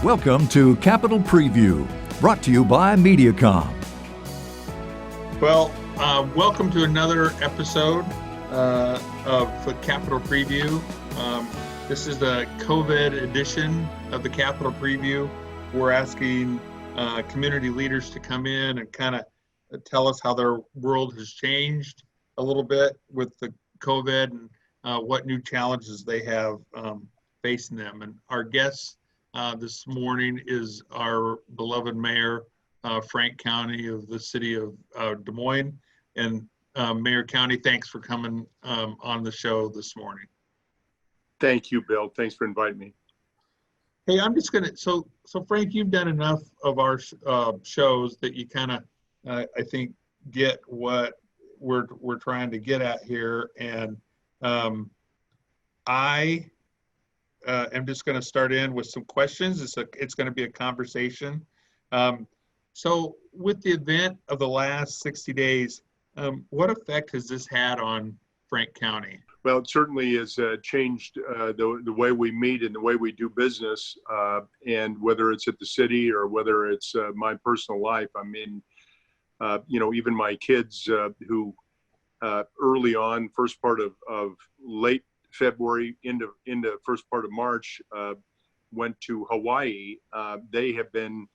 Welcome to Capital Preview, brought to you by MediaCom. Well, welcome to another episode of the Capital Preview. This is the COVID edition of the Capital Preview. We're asking community leaders to come in and kind of tell us how their world has changed a little bit with the COVID and what new challenges they have facing them. And our guest this morning is our beloved Mayor, Frank Cownie of the city of Des Moines. And Mayor Cownie, thanks for coming on the show this morning. Thank you, Bill. Thanks for inviting me. Hey, I'm just gonna, so Frank, you've done enough of our shows that you kind of, I think, get what we're trying to get at here. And I am just going to start in with some questions. It's going to be a conversation. So with the event of the last 60 days, what effect has this had on Frank County? Well, it certainly has changed the way we meet and the way we do business, and whether it's at the city or whether it's my personal life. I mean, even my kids who early on, first part of late February into first part of March, went to Hawaii. They have been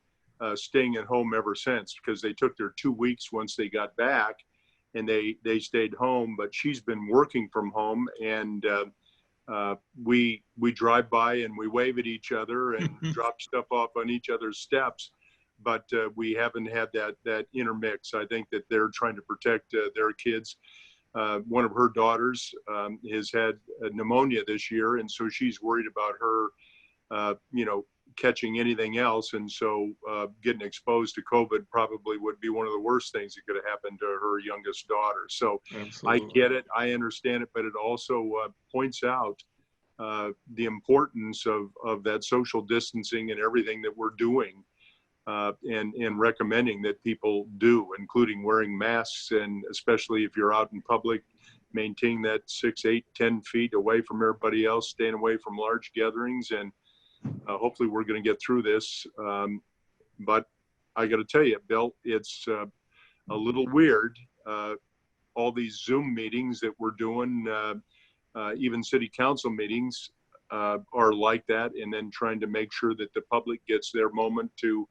staying at home ever since, because they took their 2 weeks once they got back, and they stayed home. But she's been working from home, and we drive by and we wave at each other and drop stuff off on each other's steps. But we haven't had that intermix. I think that they're trying to protect their kids. One of her daughters has had pneumonia this year, and so she's worried about her, catching anything else. And so getting exposed to COVID probably would be one of the worst things that could have happened to her youngest daughter. So absolutely. I get it, I understand it, but it also points out the importance of that social distancing and everything that we're doing. And recommending that people do, including wearing masks, and especially if you're out in public, maintaining that 6, 8, 10 feet away from everybody else, staying away from large gatherings, and hopefully we're going to get through this. But I got to tell you, Bill, it's a little weird. All these Zoom meetings that we're doing, even city council meetings are like that, and then trying to make sure that the public gets their moment to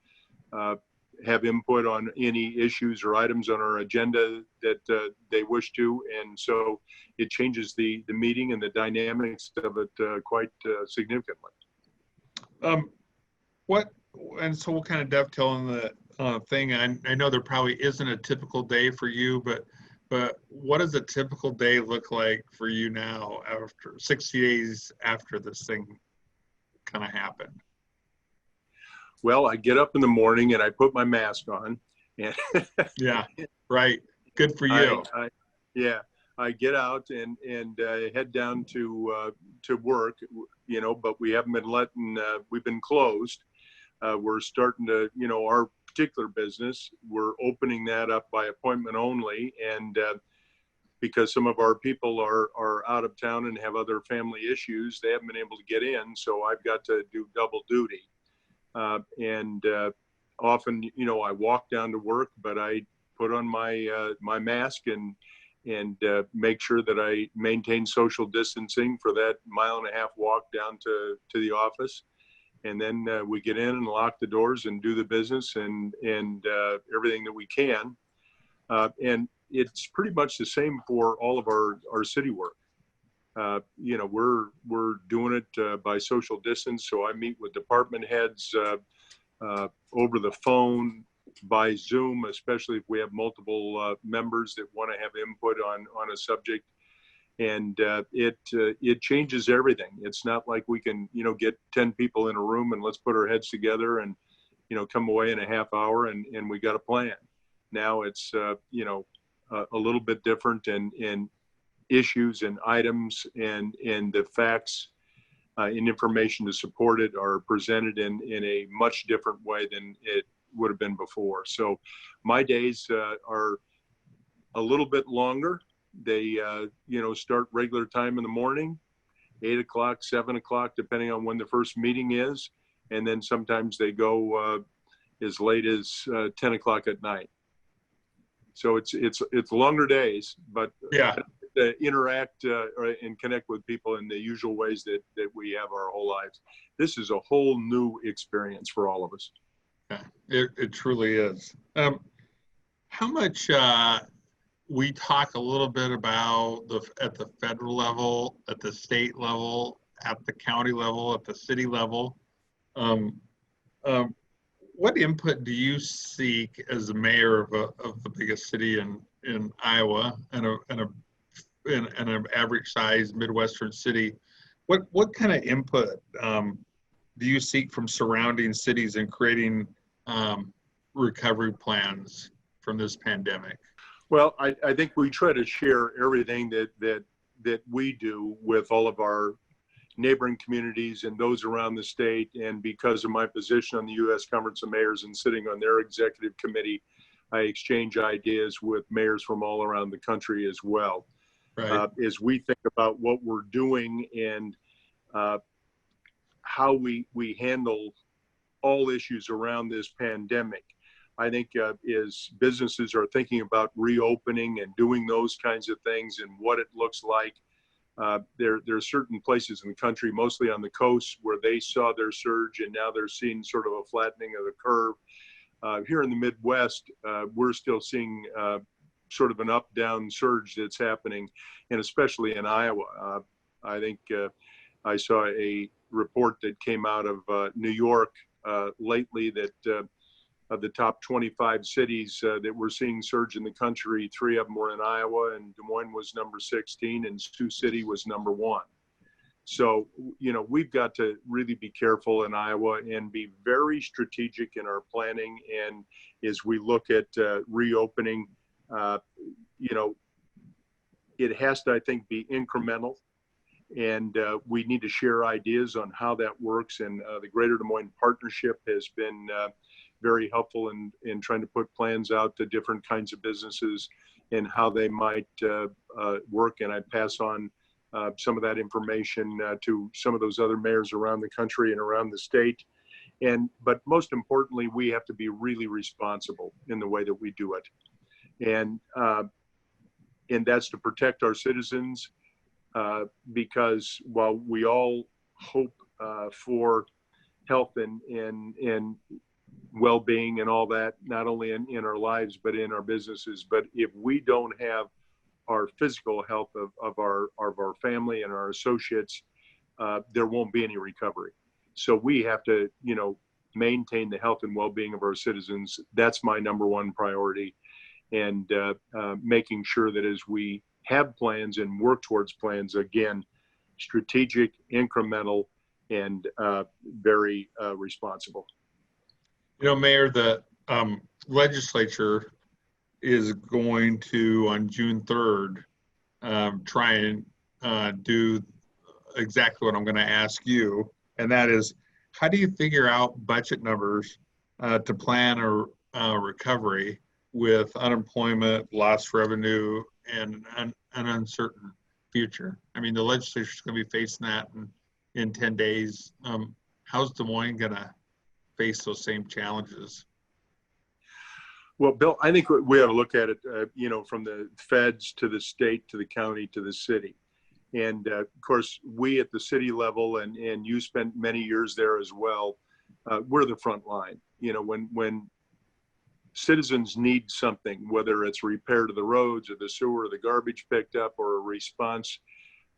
have input on any issues or items on our agenda that they wish to. And so it changes the meeting and the dynamics of it quite significantly. And so we'll kind of dovetail on the thing. I know there probably isn't a typical day for you, but what does a typical day look like for you now after 60 days after this thing kind of happened? Well, I get up in the morning and I put my mask on. And yeah, right. Good for you. I get out and head down to work, but we haven't been we've been closed. We're starting to, our particular business, we're opening that up by appointment only. And because some of our people are out of town and have other family issues, they haven't been able to get in. So I've got to do double duty. And often, I walk down to work, but I put on my my mask and make sure that I maintain social distancing for that 1.5 mile walk down to the office. And then we get in and lock the doors and do the business and everything that we can. And it's pretty much the same for all of our city work. We're doing it by social distance. So I meet with department heads over the phone, by Zoom, especially if we have multiple members that want to have input on a subject. And it changes everything. It's not like we can, get 10 people in a room and let's put our heads together and, come away in a half hour and we got a plan. Now it's, a little bit different, and issues and items and the facts and information to support it are presented in a much different way than it would have been before. So my days are a little bit longer. They, start regular time in the morning, 8 o'clock, 7 o'clock, depending on when the first meeting is. and then sometimes they go as late as 10 o'clock at night. So it's longer days, but Yeah, to interact and connect with people in the usual ways that we have our whole lives. This is a whole new experience for all of us. yeah, it truly is. How much we talk a little bit about at the federal level, at the state level, at the county level, at the city level. Um, um, what input do you seek as the mayor of the biggest city in Iowa and an average size Midwestern city? What kind of input do you seek from surrounding cities in creating recovery plans from this pandemic? Well, I think we try to share everything that we do with all of our neighboring communities and those around the state. And because of my position on the U.S. Conference of Mayors and sitting on their executive committee, I exchange ideas with mayors from all around the country as well. Right. As we think about what we're doing and how we handle all issues around this pandemic. I think as businesses are thinking about reopening and doing those kinds of things and what it looks like, there are certain places in the country, mostly on the coast, where they saw their surge and now they're seeing sort of a flattening of the curve. Here in the Midwest, we're still seeing sort of an up-down surge that's happening, and especially in Iowa. I think I saw a report that came out of New York lately that of the top 25 cities that we're seeing surge in the country, 3 of them were in Iowa, and Des Moines was number 16 and Sioux City was number 1. So, you know, we've got to really be careful in Iowa and be very strategic in our planning. And as we look at reopening, you know, it has to, I think, be incremental. And we need to share ideas on how that works. And the Greater Des Moines Partnership has been very helpful in trying to put plans out to different kinds of businesses and how they might work. And I pass on some of that information to some of those other mayors around the country and around the state. But most importantly, we have to be really responsible in the way that we do it. And that's to protect our citizens, because while we all hope for health and well-being and all that, not only in our lives, but in our businesses. But if we don't have our physical health of our family and our associates, there won't be any recovery. So we have to, you know, maintain the health and well-being of our citizens. That's my number one priority. And making sure that as we have plans and work towards plans, again, strategic, incremental, and very responsible. You know, Mayor, the legislature is going to, on June 3rd, try and do exactly what I'm going to ask you, and that is, how do you figure out budget numbers to plan a recovery with unemployment, lost revenue, and an uncertain future? I mean, the legislature is going to be facing that in 10 days. How's Des Moines going to face those same challenges? Well, Bill, I think we ought to look at it, you know, from the feds to the state to the county to the city. And of course, we at the city level, and you spent many years there as well, we're the front line. You know, when citizens need something, whether it's repair to the roads or the sewer or the garbage picked up or a response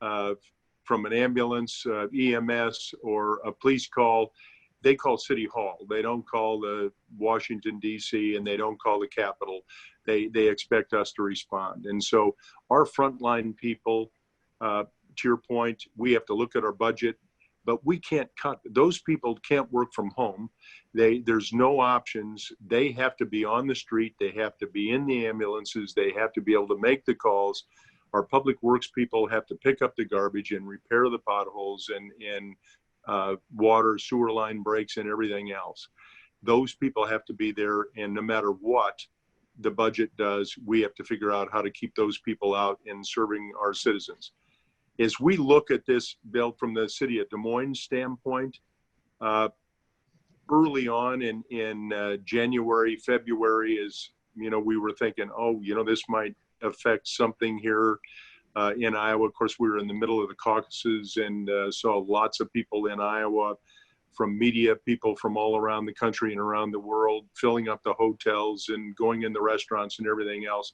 from an ambulance, EMS, or a police call, they call City Hall. They don't call the Washington, D.C., and they don't call the Capitol. They expect us to respond. And so our frontline people, to your point, we have to look at our budget, but we can't cut. Those people can't work from home. There's no options. They have to be on the street. They have to be in the ambulances. They have to be able to make the calls. Our public works people have to pick up the garbage and repair the potholes and water, sewer line breaks, and everything else. Those people have to be there, and no matter what the budget does, we have to figure out how to keep those people out and serving our citizens. As we look at this, Bill, from the city of Des Moines standpoint, early on in January, February, is, we were thinking, oh, this might affect something here in Iowa. Of course, we were in the middle of the caucuses and saw lots of people in Iowa, from media, people from all around the country and around the world, filling up the hotels and going in the restaurants and everything else.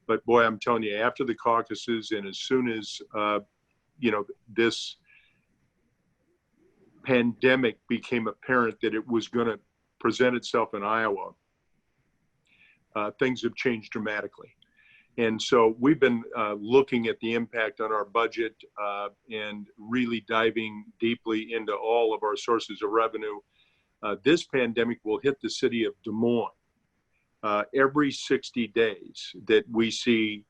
But boy, I'm telling you, after the caucuses and as soon as, this pandemic became apparent that it was going to present itself in Iowa, things have changed dramatically. And so we've been looking at the impact on our budget and really diving deeply into all of our sources of revenue. This pandemic will hit the city of Des Moines every 60 days that we see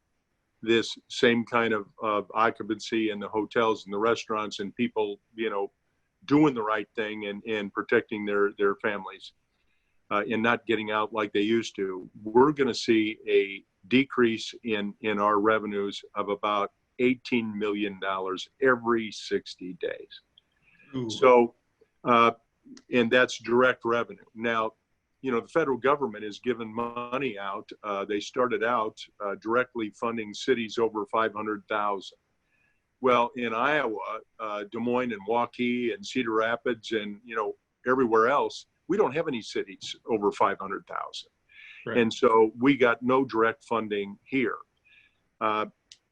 this same kind of occupancy in the hotels and the restaurants and people, doing the right thing and protecting their families and not getting out like they used to. We're going to see a decrease in our revenues of about $18 million every 60 days. Ooh. So, and that's direct revenue. Now, the federal government has given money out. They started out directly funding cities over 500,000. Well, in Iowa, Des Moines and Waukee and Cedar Rapids and, everywhere else, we don't have any cities over 500,000. Right. And so we got no direct funding here.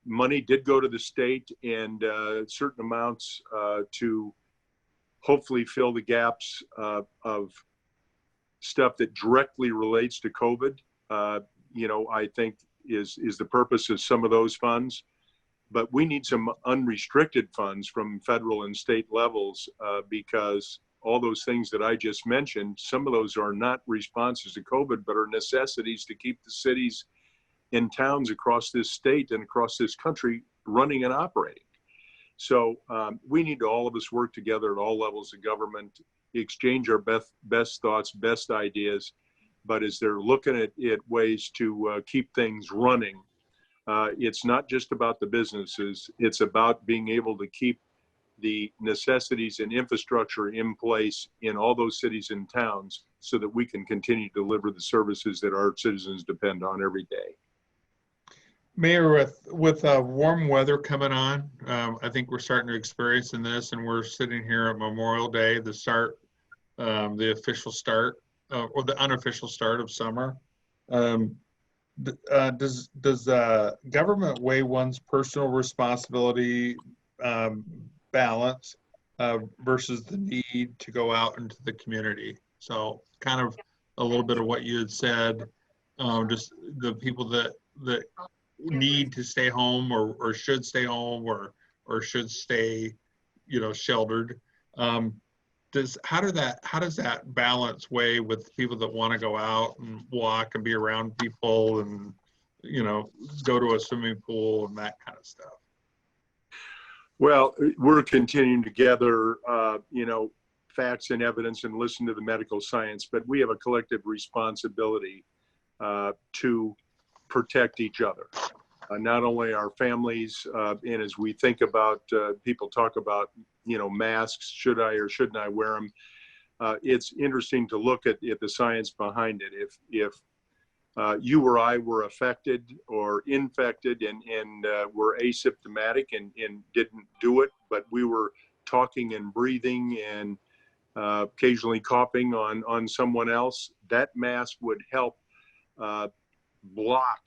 Money did go to the state and certain amounts to hopefully fill the gaps of stuff that directly relates to COVID. I think is the purpose of some of those funds. But we need some unrestricted funds from federal and state levels because all those things that I just mentioned, some of those are not responses to COVID, but are necessities to keep the cities and towns across this state and across this country running and operating. So we need to all of us work together at all levels of government, exchange our best thoughts, best ideas. But as they're looking at ways to keep things running, it's not just about the businesses, it's about being able to keep the necessities and infrastructure in place in all those cities and towns so that we can continue to deliver the services that our citizens depend on every day. Mayor, with warm weather coming on, I think we're starting to experience in this, and we're sitting here at Memorial Day, the official start or the unofficial start of summer. Does government weigh one's personal responsibility balance versus the need to go out into the community? So kind of a little bit of what you had said, just the people that need to stay home or should stay home or should stay, sheltered. How does that balance weigh with people that want to go out and walk and be around people and, go to a swimming pool and that kind of stuff? Well, we're continuing to gather, facts and evidence and listen to the medical science, but we have a collective responsibility to protect each other, not only our families, and as we think about, people talk about, masks, should I or shouldn't I wear them? It's interesting to look at the science behind it. If you or I were affected or infected and were asymptomatic and didn't do it, but we were talking and breathing and occasionally coughing on someone else, that mask would help block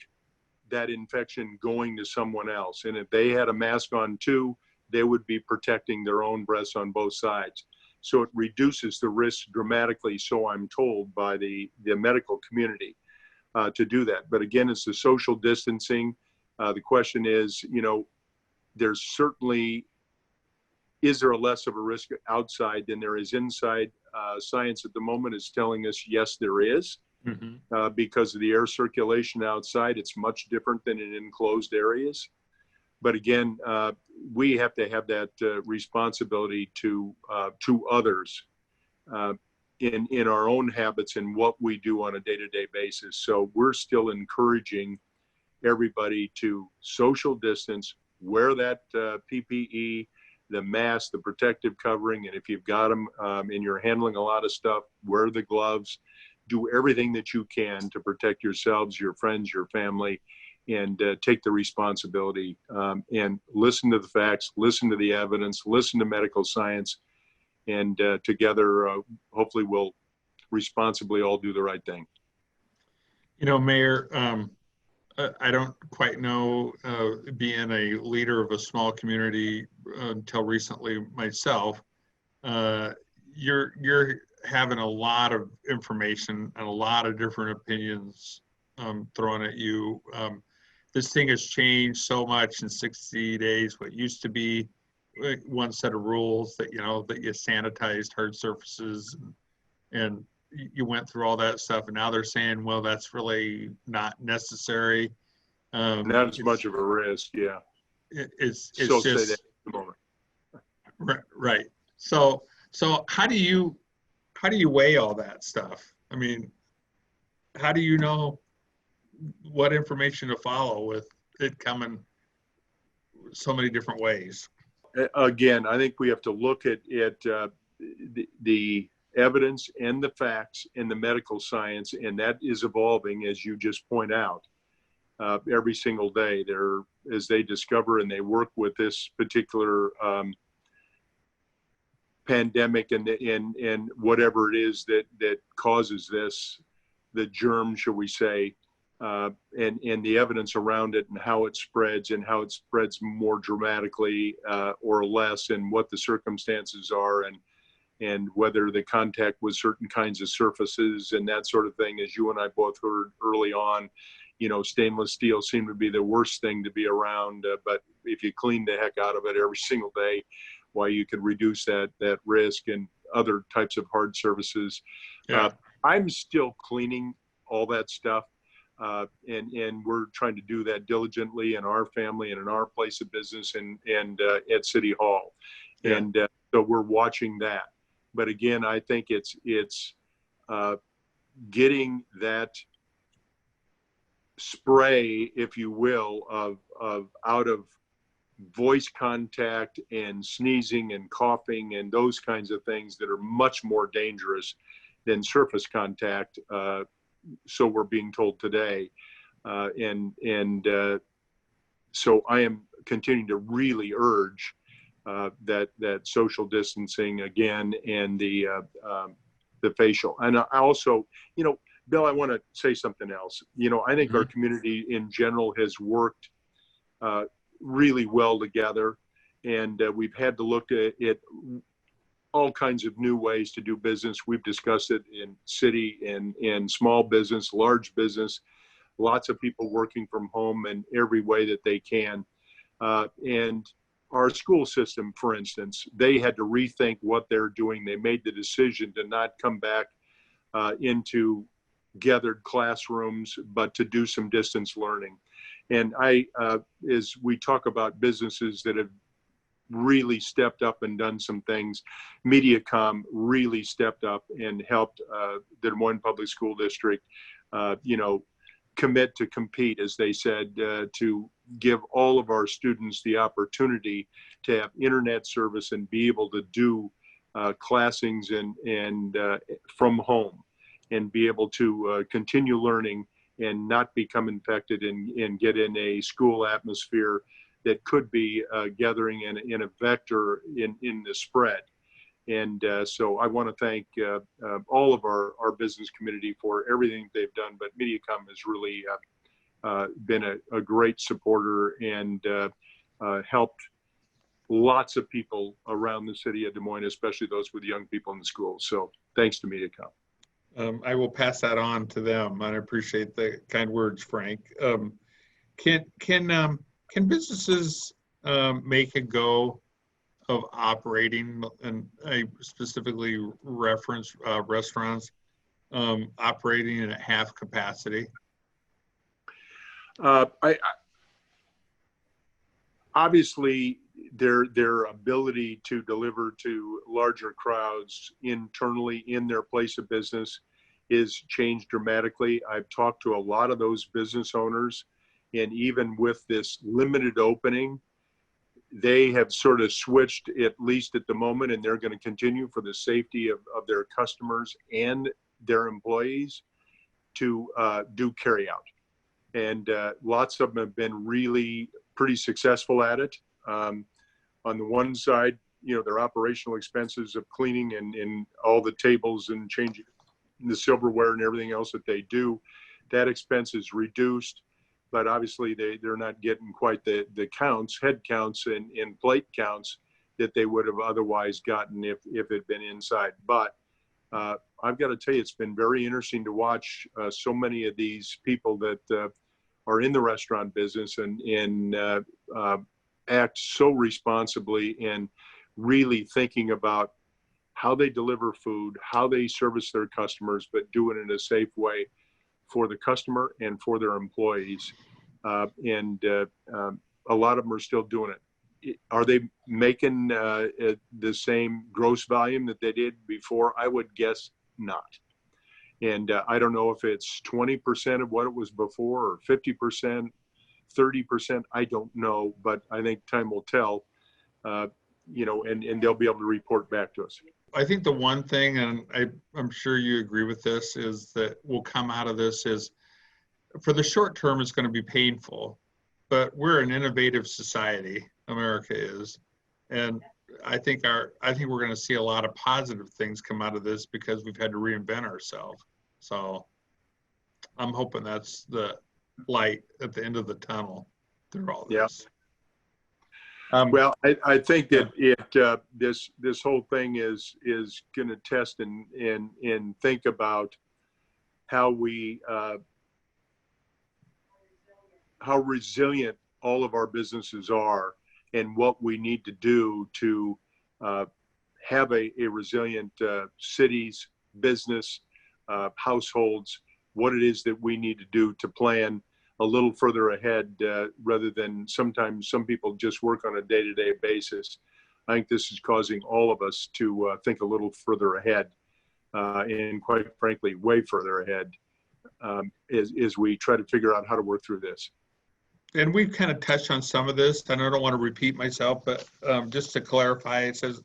that infection going to someone else. And if they had a mask on too, they would be protecting their own breaths on both sides. So it reduces the risk dramatically, so I'm told, by the medical community to do that. But again, it's the social distancing. The question is, there's certainly, is there a less of a risk outside than there is inside? Science at the moment is telling us, yes, there is. Mm-hmm. Because of the air circulation outside, it's much different than in enclosed areas. But again, we have to have that responsibility to others in our own habits and what we do on a day-to-day basis. So we're still encouraging everybody to social distance, wear that PPE, the mask, the protective covering, and if you've got them and you're handling a lot of stuff, wear the gloves. Do everything that you can to protect yourselves, your friends, your family, and take the responsibility and listen to the facts, listen to the evidence, listen to medical science, and together, hopefully we'll responsibly all do the right thing. You know, Mayor, I don't quite know, being a leader of a small community until recently myself, you're having a lot of information and a lot of different opinions thrown at you. This thing has changed so much in 60 days. What used to be one set of rules that, that you sanitized hard surfaces and you went through all that stuff, and now they're saying, well, that's really not necessary. Not as much of a risk, yeah. It's So just say that at the moment. right. So how do you weigh all that stuff? I mean, how do you know what information to follow with it coming so many different ways? Again, I think we have to look at the evidence and the facts and the medical science, and that is evolving, as you just point out, every single day. As they discover and they work with this particular pandemic and whatever it is that causes this, the germ, shall we say, and the evidence around it and how it spreads more dramatically or less, and what the circumstances are, and whether the contact with certain kinds of surfaces and that sort of thing. As you and I both heard early on, stainless steel seemed to be the worst thing to be around, but if you clean the heck out of it every single day, why, you could reduce that risk, and other types of hard surfaces. Yeah. I'm still cleaning all that stuff. And we're trying to do that diligently in our family and in our place of business and at City Hall. Yeah. And so we're watching that. But again, I think it's getting that spray, if you will, of out of voice contact and sneezing and coughing and those kinds of things that are much more dangerous than surface contact. So we're being told today. So I am continuing to really urge that social distancing again, and the facial. And I also, Bill, I want to say something else. I think our community in general has worked really well together, and we've had to look at all kinds of new ways to do business. We've discussed it in city and in small business, large business, lots of people working from home in every way that they can. And our school system, for instance, they had to rethink what they're doing. They made the decision to not come back into gathered classrooms, but to do some distance learning. And as we talk about businesses that have really stepped up and done some things, MediaCom really stepped up and helped the Des Moines Public School District, commit to compete, as they said, to give all of our students the opportunity to have internet service and be able to do classings and from home, and be able to continue learning and not become infected and get in a school atmosphere that could be gathering in a vector in the spread. And so I want to thank all of our business community for everything they've done, but MediaCom has really been a great supporter and helped lots of people around the city of Des Moines, especially those with young people in the schools. So thanks to MediaCom. I will pass that on to them. I appreciate the kind words, Frank. Can businesses make a go of operating, and I specifically reference restaurants operating at half capacity? Obviously, their ability to deliver to larger crowds internally in their place of business is changed dramatically. I've talked to a lot of those business owners, and even with this limited opening, they have sort of switched, at least at the moment, and they're going to continue for the safety of their customers and their employees to do carryout. And lots of them have been really pretty successful at it. On the one side, their operational expenses of cleaning and all the tables and changing the silverware and everything else that they do, that expense is reduced. But obviously they're not getting quite the counts, head counts and plate counts that they would have otherwise gotten if it had been inside. But I've got to tell you, it's been very interesting to watch so many of these people that are in the restaurant business and act so responsibly and really thinking about how they deliver food, how they service their customers, but do it in a safe way for the customer and for their employees. And a lot of them are still doing it. Are they making the same gross volume that they did before? I would guess not. And I don't know if it's 20% of what it was before or 50%, 30%. I don't know, but I think time will tell, and they'll be able to report back to us. I think the one thing, and I'm sure you agree with this, is that will come out of this is, for the short term, it's going to be painful, but we're an innovative society. America is, and I think we're going to see a lot of positive things come out of this because we've had to reinvent ourselves. So I'm hoping that's the light at the end of the tunnel through all this. Well, I think that this whole thing is going to test and think about how how resilient all of our businesses are and what we need to do to have a resilient cities, business, households, what it is that we need to do to plan a little further ahead rather than sometimes some people just work on a day-to-day basis. I think this is causing all of us to think a little further ahead and quite frankly, way further ahead as we try to figure out how to work through this. And we've kind of touched on some of this, and I don't want to repeat myself, but just to clarify, it says,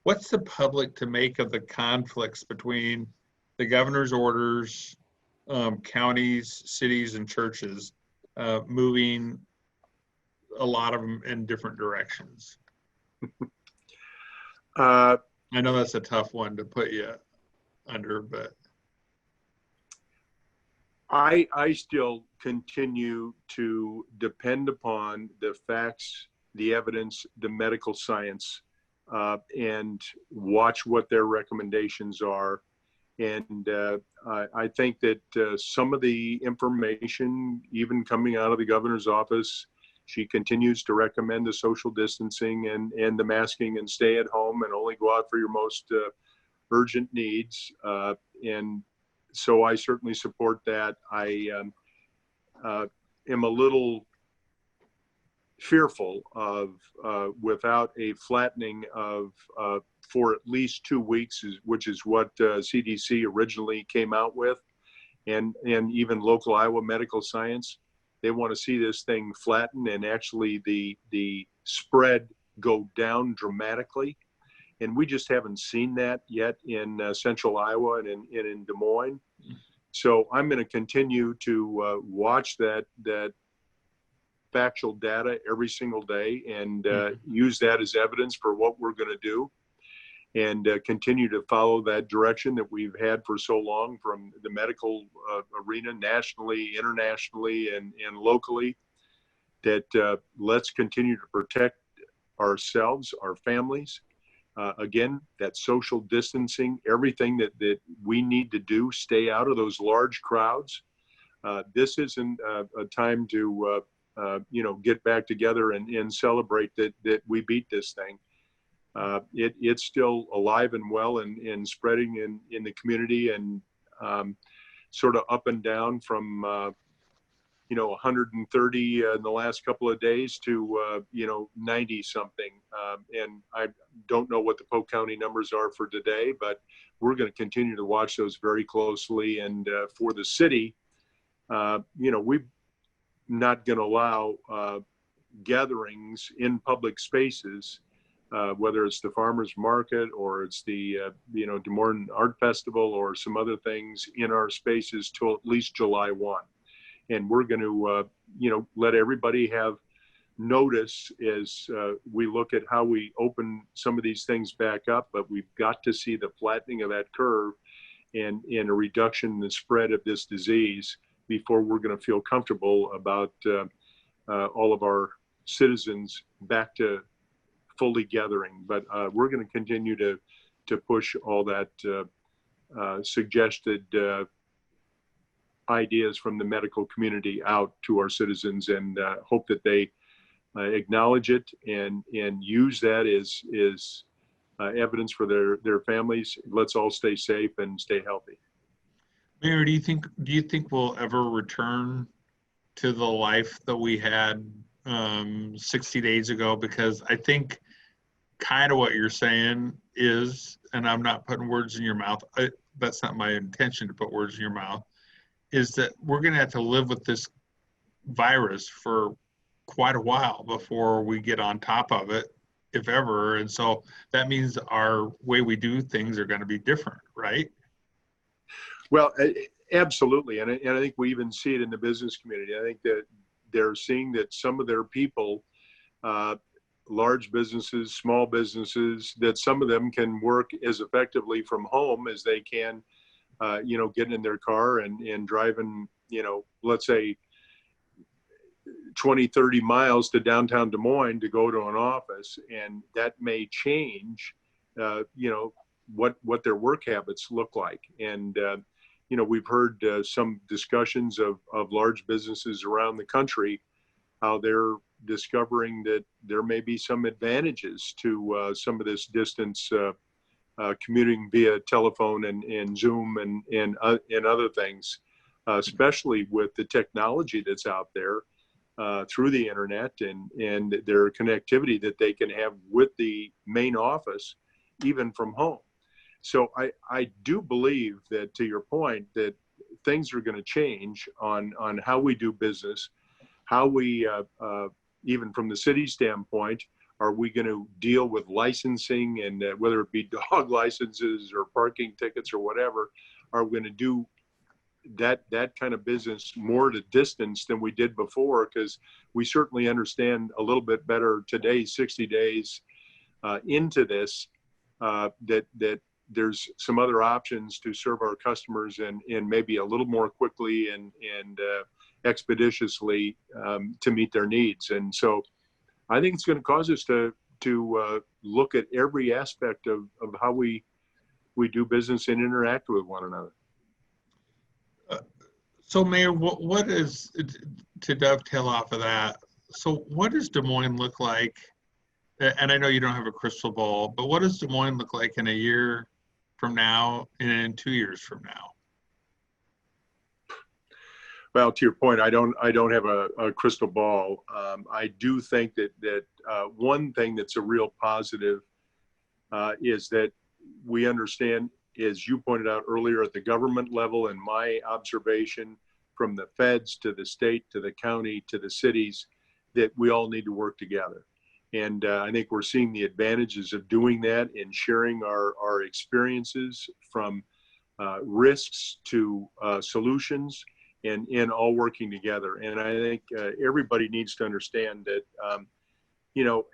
what's the public to make of the conflicts between the governor's orders, counties, cities, and churches moving a lot of them in different directions? I know that's a tough one to put you under, but I still continue to depend upon the facts, the evidence, the medical science, and watch what their recommendations are. And I think that some of the information, even coming out of the governor's office, she continues to recommend the social distancing and the masking and stay at home and only go out for your most urgent needs. And so I certainly support that. I am a little fearful of without a flattening of for at least 2 weeks, which is what CDC originally came out with, and even local Iowa medical science. They want to see this thing flatten and actually the spread go down dramatically. And we just haven't seen that yet in central Iowa and in Des Moines. So I'm going to continue to watch that factual data every single day and use that as evidence for what we're going to do, and continue to follow that direction that we've had for so long from the medical arena, nationally, internationally, and locally, that let's continue to protect ourselves, our families. Again, that social distancing, everything that we need to do, stay out of those large crowds. This isn't a time to, get back together and celebrate that we beat this thing. It's still alive and well and spreading in the community and sort of up and down from 130 in the last couple of days to 90 something, and I don't know what the Polk County numbers are for today, but we're going to continue to watch those very closely. And for the city, we're not going to allow gatherings in public spaces, whether it's the farmers market or it's the Des Moines Art Festival or some other things in our spaces till at least July 1. And we're going to let everybody have notice as we look at how we open some of these things back up, but we've got to see the flattening of that curve and a reduction in the spread of this disease before we're going to feel comfortable about all of our citizens back to fully gathering. But we're going to continue to push all that suggested ideas from the medical community out to our citizens, and hope that they acknowledge it and use that as evidence for their families. Let's all stay safe and stay healthy. Mayor, do you think we'll ever return to the life that we had 60 days ago? Because I think kind of what you're saying is, and I'm not putting words in your mouth, that's not my intention to put words in your mouth, is that we're going to have to live with this virus for quite a while before we get on top of it, if ever. And so that means our way we do things are going to be different, right? Well, absolutely. And I think we even see it in the business community. I think that they're seeing that some of their people, large businesses, small businesses, that some of them can work as effectively from home as they can, getting in their car and driving, let's say 20, 30 miles to downtown Des Moines to go to an office. And that may change, what their work habits look like. And, we've heard some discussions of large businesses around the country, how they're discovering that there may be some advantages to some of this distance commuting via telephone and Zoom and other things, especially with the technology that's out there through the internet and their connectivity that they can have with the main office, even from home. So I do believe that, to your point, that things are going to change on how we do business, how we, even from the city standpoint, are we going to deal with licensing, and whether it be dog licenses or parking tickets or whatever, are we going to do that kind of business more at a distance than we did before? Because we certainly understand a little bit better today, 60 days into this, that there's some other options to serve our customers and maybe a little more quickly and expeditiously to meet their needs. And so I think it's going to cause us to look at every aspect of how we do business and interact with one another. So Mayor, what is, to dovetail off of that, so what does Des Moines look like? And I know you don't have a crystal ball, but what does Des Moines look like in a year from now and in 2 years from now? Well, to your point, I don't have a crystal ball. I do think that one thing that's a real positive is that we understand, as you pointed out earlier, at the government level, and my observation from the feds to the state to the county to the cities, that we all need to work together. And I think we're seeing the advantages of doing that and sharing our experiences from risks to solutions, and all working together. And I think everybody needs to understand that,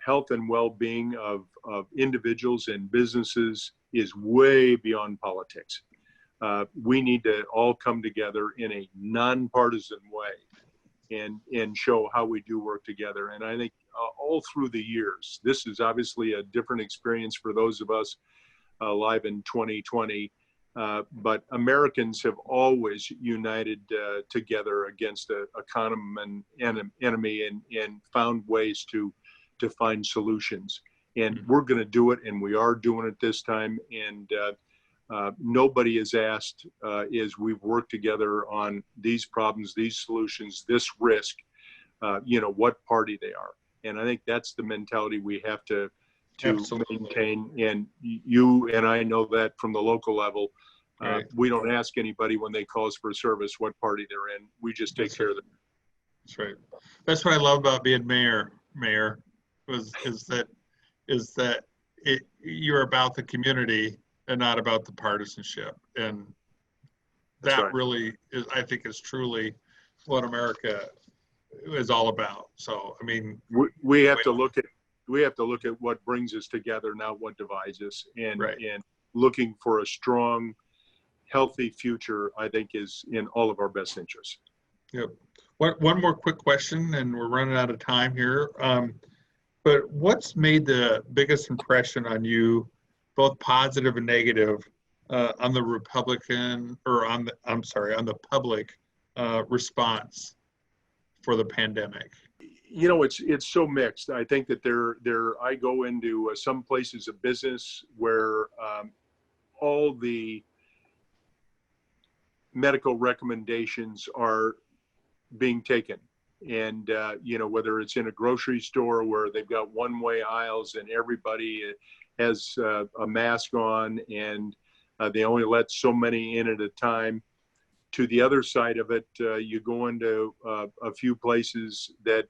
health and well-being of individuals and businesses is way beyond politics. We need to all come together in a nonpartisan way and show how we do work together. And I think all through the years, this is obviously a different experience for those of us alive in 2020, but Americans have always united together against a common enemy and found ways to find solutions. And we're going to do it, and we are doing it this time. And nobody is asked, as we've worked together on these problems, these solutions, this risk, what party they are. And I think that's the mentality we have to Absolutely maintain. And you and I know that from the local level. Right. We don't ask anybody when they call us for service what party they're in. We just take care of them. That's right. That's what I love about being mayor. Mayor, is that you're about the community and not about the partisanship, and That's that right. really is, I think, is truly what America is all about. So, I mean, We have to look at what brings us together, not what divides us, and right. and looking for a strong, healthy future, I think, is in all of our best interests. Yep. One more quick question, and we're running out of time here. But what's made the biggest impression on you, both positive and negative, on the Republican or on the, I'm sorry, on the public response for the pandemic? You know, it's so mixed. I think that I go into some places of business where all the medical recommendations are being taken. And, whether it's in a grocery store where they've got one-way aisles and everybody has a mask on and they only let so many in at a time, to the other side of it, you go into a few places that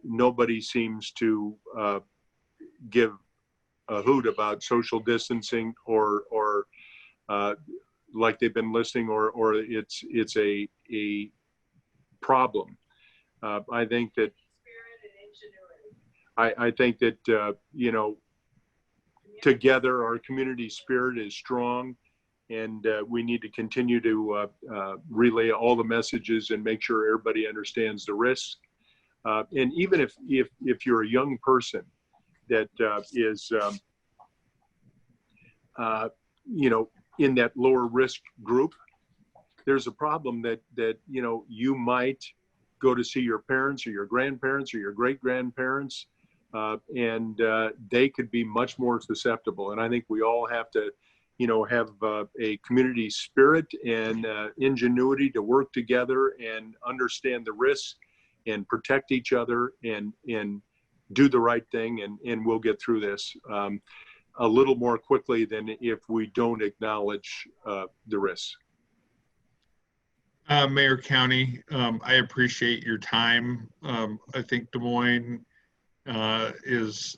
nobody seems to give a hoot about social distancing or like they've been listening, or it's a problem. I think that together our community spirit is strong, and we need to continue to relay all the messages and make sure everybody understands the risks. And even if you're a young person that is in that lower risk group, there's a problem that you might go to see your parents or your grandparents or your great grandparents, and they could be much more susceptible. And I think we all have to have a community spirit and ingenuity to work together and understand the risks and protect each other and do the right thing, and we'll get through this a little more quickly than if we don't acknowledge the risks. Mayor Cownie, I appreciate your time. I think Des Moines is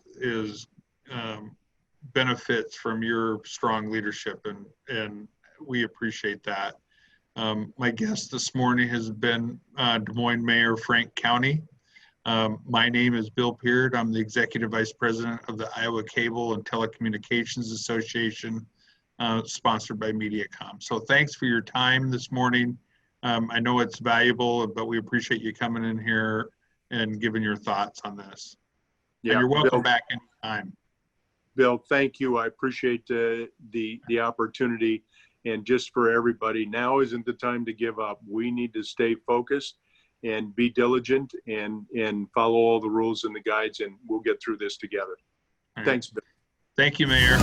benefits from your strong leadership, and we appreciate that. My guest this morning has been Des Moines Mayor Frank Cownie. My name is Bill Peard. I'm the Executive Vice President of the Iowa Cable and Telecommunications Association, sponsored by MediaCom. So thanks for your time this morning. I know it's valuable, but we appreciate you coming in here and giving your thoughts on this. Yeah, and you're welcome back anytime. Bill, thank you. I appreciate the opportunity. And just for everybody, now isn't the time to give up. We need to stay focused and be diligent and follow all the rules and the guides, and we'll get through this together. Right. Thanks, Bill. Thank you, Mayor.